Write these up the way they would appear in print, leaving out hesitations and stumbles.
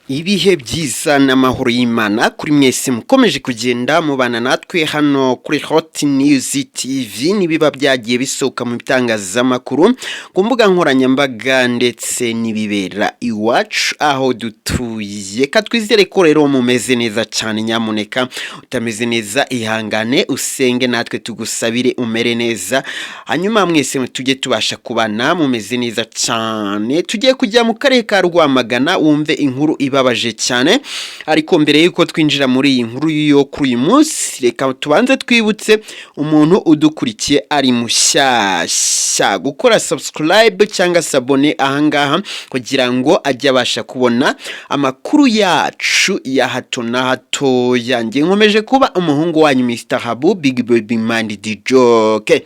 Ibihe byiza n'amahoro y'Imana kuri mwese mukomeje kugenda mubana natwe hano kuri Hot News TV nibiba byagiye bisohoka mu bitangazamakuru ku mbuga nkoranyambaga ndetse nibibera iwacu aho dutuye. Katwizere ko rero mumeze neza cyane, nyamuneka utameze neza ihangane usenge natwe tugusabire umere neza, hanyuma mwese tujye tubasha kubana mumeze neza cyane. Tugiye kujya mu karere ka Rwamagana wumve inkuru ibabaje cyane, ariko mbere yuko twinjira muri iyi nkuru yo kuri uyu munsi reka tubanze twibutse umuntu udukurikiye ari mushyashya gukora subscribe cyangwa sabone ahangaha kugira ngo ajye abasha kubona amakuru yacu ya hato na hato. Yanjye nkomeje kuba umuhungu wanyu Mr. Habu Big Baby Mind the Joke.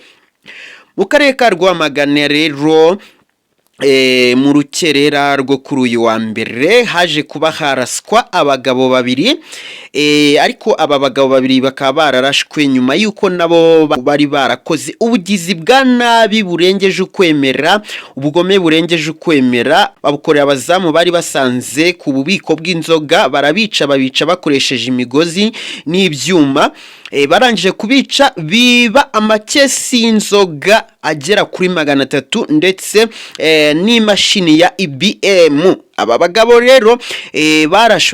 Mu karere ka Rwamagana rero mu rukerera rwo kuri uyu wa mbere haje kuba haraswa abagabo babiri, ariko aba bagabo babiri bakaba bararashwe nyuma yuko nabo bari barakoze ubugizi bwa nabi burengeje ukwemera, ubugome burengeje ukwemera. Babukorera abazamu bari basanze ku bubiko bw'inzoga, barabica babica bakoresheje imigozi n'ibyuma. Barangije kubica biba amakesi y'inzoga agera kuri 300 ndetse n'imashini ya IBM. Aba bagabo rero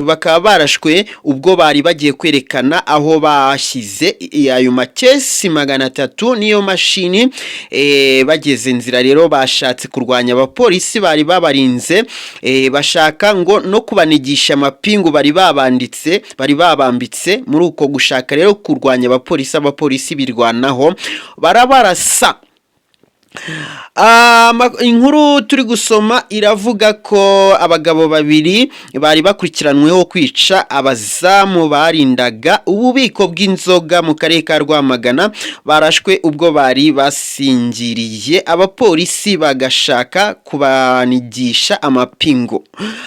bakaba barashwe ubwo bari bagiye kwerekana aho bashyize ayo makesi 300 niyo mashini. Bageze nzira rero bashatse kurwanya abapolisi bari babarinze, bashaka ngo no kubanigisha amapingu bari babambitse muri uko gushaka rero kurwanya abapolisi birwanaho barabarasa. Inkuru turi gusoma iravuga ko abagabo babiri bari bakurikiranweho kwica abazamu barindaga ububiko bw'inzoga mu karere ka Rwamagana, barashwe ubwo bari basingiriye abapolisi bagashaka kubanigisha amapingu.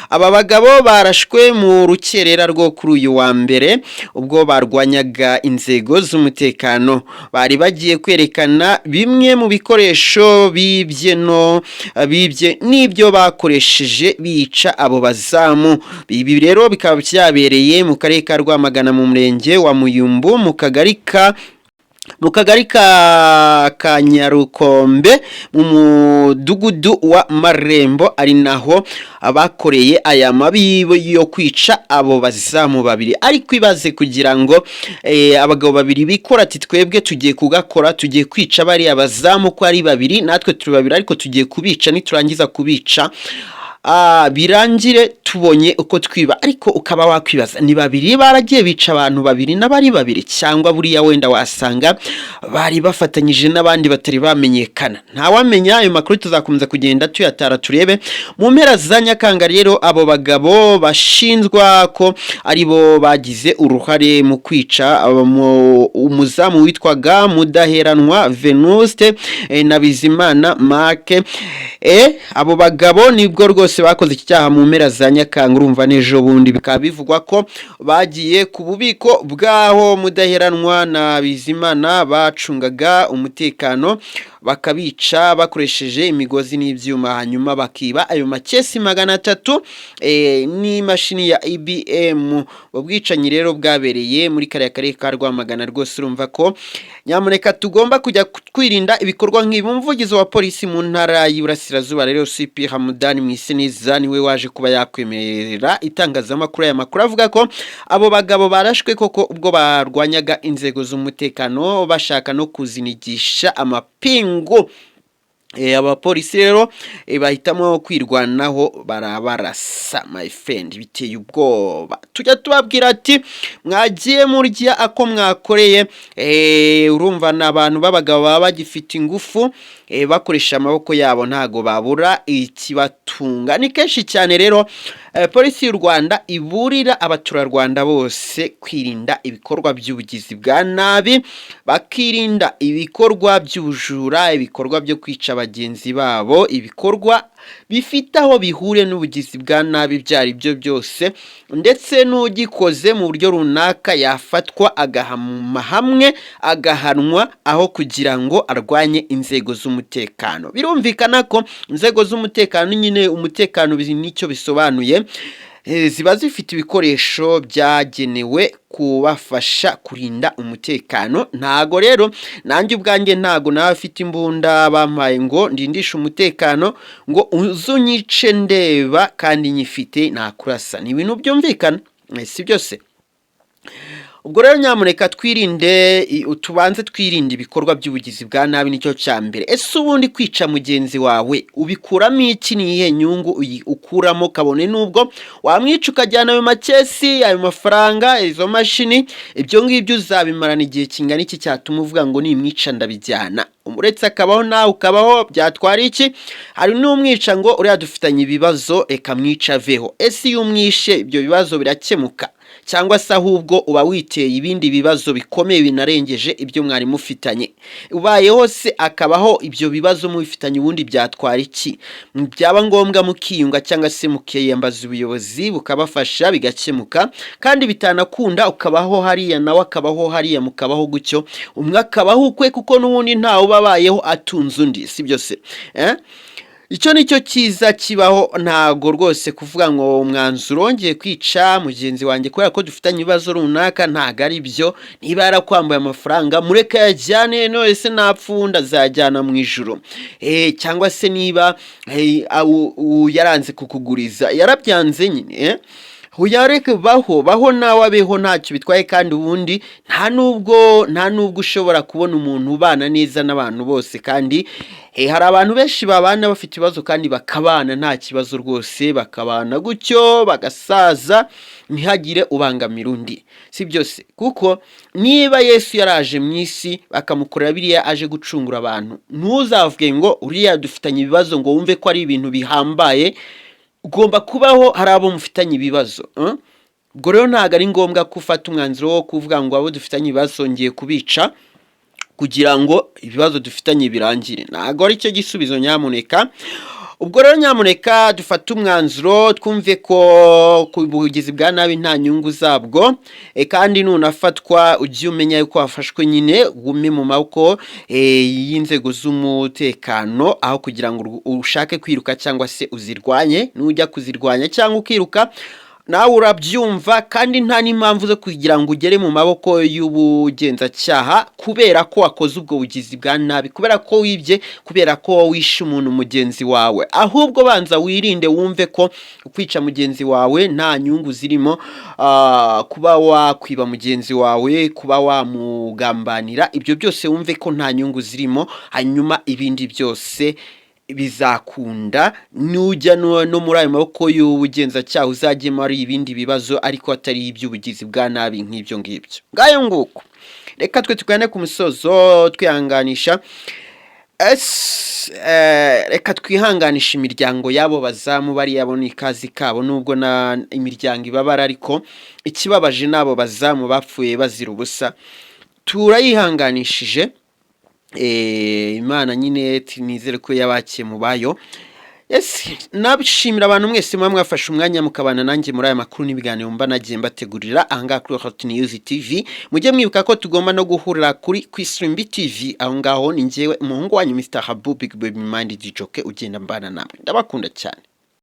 Aba bagabo barashwe mu rukerera rwo kuri uyu wa mbere ubwo barwanyaga inzego z'umutekano. Bari bagiye kwerekana bimwe mu bikoresho bibye n'ibyo bakoresheje bica abo bazamu. Ibi rero bikaba byabereye mu karere ka Rwamagana mu murenge wa Muyumbu mu kagari ka Nyarukombe mu mudugudu wa Marembo, ari naho abakoreye aya mabi yo kwica abo bazamu babiri. Ariko ibaze kugira ngo abagabo babiri bikora ati twebwe tugiye kugakora, tugiye kwica bari abazamu ko ari babiri, natwe turi babiri ariko tugiye kubica, niturangiza kubica birangire tubonye uko twiba. Ariko ukaba wakwibaza ni babiri baragiye bica abantu babiri n'abari babiri, cyangwa buriya wenda wasanga bari bafatanyije n'abandi batari bamenyekana. Ntawamenya, ayo makuru tuzakomeza kugenda tuyatara turebe. Mu mpera za Nyakanga rero abo bagabo bashinzwa ko aribo bagize uruhare mu kwica umuzamu witwaga Mudaheranwa Venuste na Bizimana Mark. Abo bagabo nibwo rwose bakoze iki cyaha mu mpera za Nyakanga. Urumva n'ejo bundi bikaba bivugwa ko bagiye ku bubiko bwaho Mudaheranwa na Bizimana bacungaga umutekano, bakabica bakoresheje imigozi n'ibyuma, hanyuma bakiba ayo makesi 300 n'imashini ya IBM. Ubwicanyi rero bwabereye muri karere ka Rwamagana. Rwose urumva ko nyamuneka tugomba kujya kwirinda ibikorwa nk'ibi. Umuvugizi wa polisi mu ntara y'Iburasirazuba rero CP Hamudani Mwiseneza niwe waje kuba yakwemerera itangazamakuru aya makuru, avuga ko abo bagabo barashwe koko ubwo barwanyaga inzego z'umutekano bashaka no kuzinigisha amapingu. Abapolisi rero bahitamo kwirwanaho barabarasa my friend, biteye ubwoba. Tujya tubabwira ati mwagiye murya ako mwakoreye. Urumva n'abantu b'abagabo baba bagifite ingufu, bakoresha amaboko yabo ntago babura ikibatunga. Ni kenshi cyane rero polisi y'u Rwanda iburira abaturarwanda bose kwirinda ibikorwa by'ubugizi bwa nabi, bakirinda ibikorwa by'ubujura, ibikorwa byo kwica bagenzi babo, ibikorwa bifite aho bihure n'ubugizi bwa nabi byari byo byose, ndetse n'ugikoze mu buryo runaka yafatwa agahama hamwe agahanwa aho kugira ngo arwanye inzego z'umutekano. Birumvikana ko inzego z'umutekano nyine umutekano nicyo bisobanuye. ziba zifite ibikoresho byagenewe kubafasha kurinda umutekano. Ntago rero nanjye ubwanjye ntago nawe afite imbunda bampaye ngo ndindishe umutekano ngo uzunyice ndeba kandi nyifite nakurasa. Ni ibintu byumvikana, si byose. Ubwo rero nyamuneka twirinde, tubanze twirinde ibikorwa by'ubugizi bwa nabi, nicyo cya mbere. Ese ubundi kwica mugenzi wawe ubikuramo iki? Ni iyihe nyungu ukuramo? Kabone nubwo wamwica ukajyana ayo makesi, ayo mafaranga, izo mashini, ibyo ngibyo uzabimarana igihe kingana iki cyatuma uvuga ngo nimwica ndabijyana? Umuretse akabaho nawe ukabaho, byatwara iki? Hari n'umwica ngo uriya dufitanye ibibazo reka mwica aveho. Ese iyo umwishe ibyo bibazo birakemuka, cyangwa se ahubwo uba witeye ibindi bibazo bikomeye binarengeje ibyo mwari mufitanye? Ubayeho se akabaho ibyo bibazo mubifitanye, ubundi byatwara iki? Byaba ngombwa mukiyunga cyangwa se mukiyambaza ubuyobozi bukabafasha bigakemuka, kandi bitanakunda ukabaho hariya nawe akabaho hariya, mukabaho gutyo, umwe akabaho ukwe, kuko n'ubundi ntawe ubabayeho atunze undi, si byose? Icyo nicyo cyiza kibaho. Ntago rwose kuvuga ngo umwanzuro wongeye kwica mugenzi wanjye kubera ko dufitanye ibibazo runaka, ntago ari byo. Niba yarakwambaye amafaranga mureke yajyane, none se napfunda azajyana mu ijuru. Cyangwa se niba yaranze kukuguriza, yarabyanze nyine, uyareke baho nawe abeho, ntacyo bitwaye. kandi ubundi nta nubwo ushobora kubona umuntu ubana neza n'abantu bose. kandi hari abantu benshi babana bafite ibibazo kandi bakabana nta kibazo rwose, bakabana gutyo bagasaza ntihagire ubangamira undi, si byose? Kuko niba Yesu yaraje mu isi bakamukorera biriya aje gucungura abantu, ntuzavuge ngo uriya dufitanye ibibazo ngo wumve ko ari ibintu bihambaye. Ugomba kubaho hari abo mufitanye ibibazo. Ubwo rero ntago ari ngombwa ko ufata umwanzuro wo kuvuga ngo abo dufitanye ibibazo ngiye kubica kugira ngo ibibazo dufitanye birangire. Ntago ari cyo gisubizo nyamuneka. Ubwo rero nyamuneka dufate umwanzuro, twumve ko kubugizi bwa nabi nta nyungu zabwo, kandi nunafatwa ujye umenya yuko wafashwe nyine, gume mu maboko y'inzego z'umutekano, aho kugira ngo ushake kwiruka cyangwa se uzirwanye. Nujya kuzirwanya cyangwa ukiruka, nawe urabyumva, kandi nta n'impamvu zo kugira ngo ugere mu maboko y'ubugenzacyaha kubera ko wakoze ubwo bugizi bwa nabi, kubera ko wibye, kubera ko wishe umuntu mugenzi wawe. Ahubwo banza wirinde, wumve ko kwica mugenzi wawe nta nyungu zirimo. Kuba wakwiba mugenzi wawe, kuba wamugambanira, ibyo byose wumve ko nta nyungu zirimo, hanyuma ibindi byose bizakunda. Nujya no muri ayo maboko y'ubugenzacyaha uzagemo ari ibindi bibazo, ariko atari iby'ubugizi bwa nabi nk'ibyo ngibyo. Ngayo nguko, reka twe tugane ku musozo twihanganisha. Reka twihanganisha imiryango y'abo bazamu bari yabona ikazi kabo, nubwo na imiryango ibabara, ariko ikibabaje n'abo bazamu bapfuye bazira ubusa. Turayihanganishije. Imana nyine nizere ko yabakiye mu bayo. Nabishimira abantu mwese mwafashe umwanya mukabana nanjye muri aya makuru n'ibiganiro mba nagiye mbategurira ahangaha kuri Hot News TV. Mujye mwibuka ko tugomba no guhurira kuri Kwisrimbi TV. Aho ngaho ni njyewe umuhungu wanyu Mr. Habu Big Baby Mind Dijoke ugenda mbana namwe. Ndabakunda cyane.